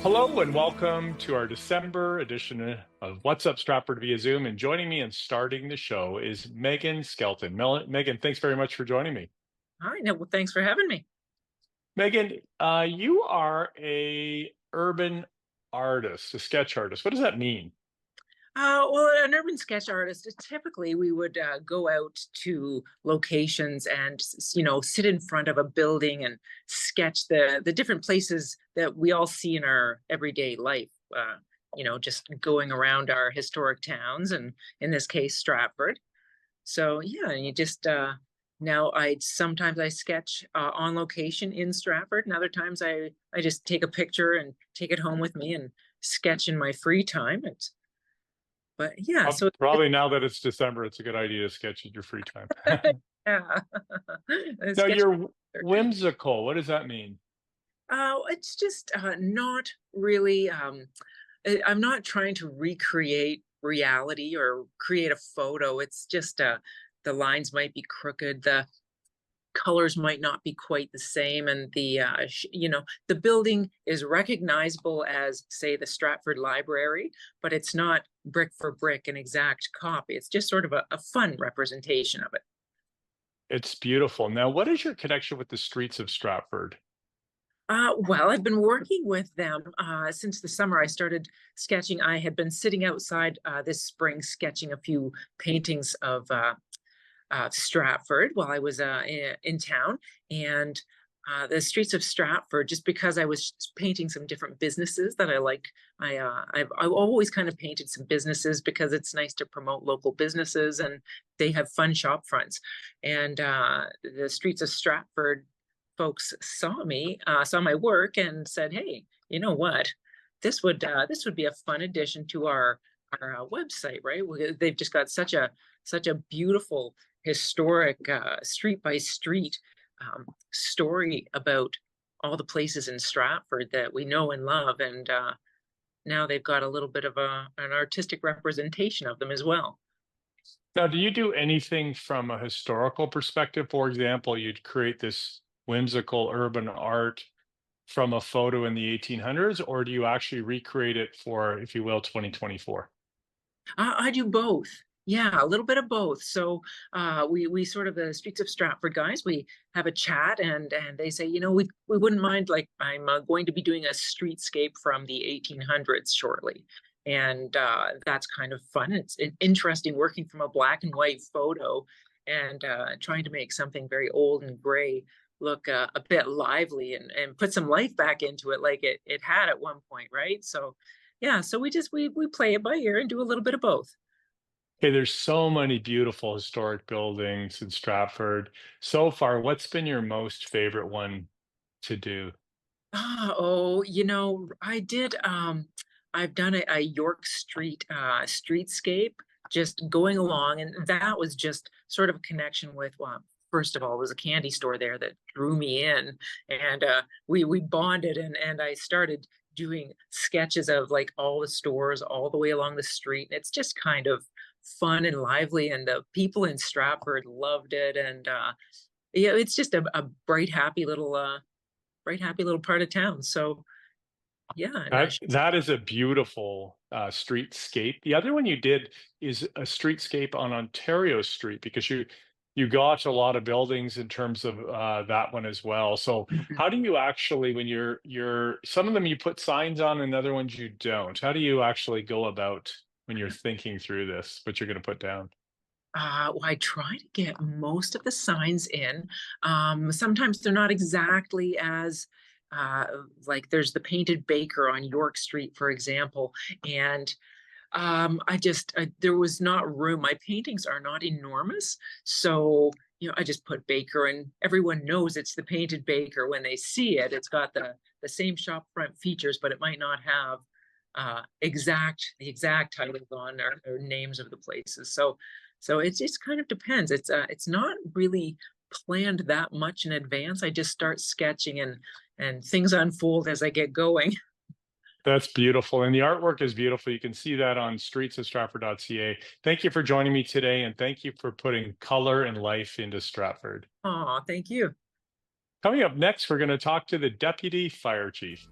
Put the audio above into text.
Hello and welcome to our December edition of What's Up Stratford via Zoom. And joining me and starting the show is Megan Skelton. Megan, thanks very much for joining me. Hi, no, well, thanks for having me. Megan, you are a urban artist, a sketch artist. What does that mean? Well, an urban sketch artist, typically we would go out to locations and, sit in front of a building and sketch the different places that we all see in our everyday life. Just going around our historic towns, and in this case, Stratford. So yeah, you just now I sketch on location in Stratford, and other times I just take a picture and take it home with me and sketch in my free time. But yeah, so Probably now that it's December, it's a good idea to sketch in your free time. yeah, Now, sketch. you're whimsical. What does that mean? It's just not really. I'm not trying to recreate reality or create a photo. It's just the lines might be crooked, the colors might not be quite the same, and the building is recognizable as, say, the Stratford Library, but it's not brick for brick an exact copy. It's just sort of a fun representation of it. It's beautiful. Now, what is your connection with the streets of Stratford? Well, I've been working with them since the summer. I started sketching. I had been sitting outside this spring sketching a few paintings of Stratford while I was in town. And the streets of Stratford, just because I was painting some different businesses that I like. I've always kind of painted some businesses because it's nice to promote local businesses and they have fun shop fronts. And the streets of Stratford folks saw my work and said, "Hey, you know what? This would be a fun addition to our website, right? They've just got such a beautiful historic street by street story about all the places in Stratford that we know and love, and now they've got a little bit of an artistic representation of them as well." Now, do you do anything from a historical perspective? For example, you'd create this whimsical urban art from a photo in the 1800s, or do you actually recreate it for, if you will, 2024? I do both. Yeah, a little bit of both. So we sort of, the Streets of Stratford guys, we have a chat, and they say, we wouldn't mind, like, I'm going to be doing a streetscape from the 1800s shortly. And that's kind of fun. It's interesting working from a black and white photo and trying to make something very old and gray look a bit lively and put some life back into it like it had at one point, right? So yeah, so we play it by ear and do a little bit of both. Okay, there's so many beautiful historic buildings in Stratford. So far, what's been your most favorite one to do? Oh, I did I've done a York Street streetscape, just going along, and that was just sort of a connection with, well, first of all, it was a candy store there that drew me in, and we bonded, and I started doing sketches of, like, all the stores all the way along the street. It's just kind of fun and lively, and the people in Stratford loved it, and yeah, it's just a bright, happy little part of town. So yeah, and That is a beautiful streetscape. The other one you did is a streetscape on Ontario Street because you got a lot of buildings in terms of that one as well. So how do you actually, when you're some of them you put signs on and other ones you don't? How do you actually go about when you're thinking through this, what you're going to put down? well, I try to get most of the signs in. Sometimes they're not exactly as uh, like, there's the Painted Baker on York Street, for example, and there was not room. My paintings are not enormous, so I just put Baker, and everyone knows it's the Painted Baker when they see it. It's got the same shop front features, but it might not have the exact titles on, or names of the places. So it just kind of depends. It's not really planned that much in advance. I just start sketching, and things unfold as I get going. That's beautiful. And the artwork is beautiful. You can see that on streetsofstratford.ca. Thank you for joining me today, and thank you for putting color and life into Stratford. Oh, thank you. Coming up next, we're going to talk to the Deputy Fire Chief.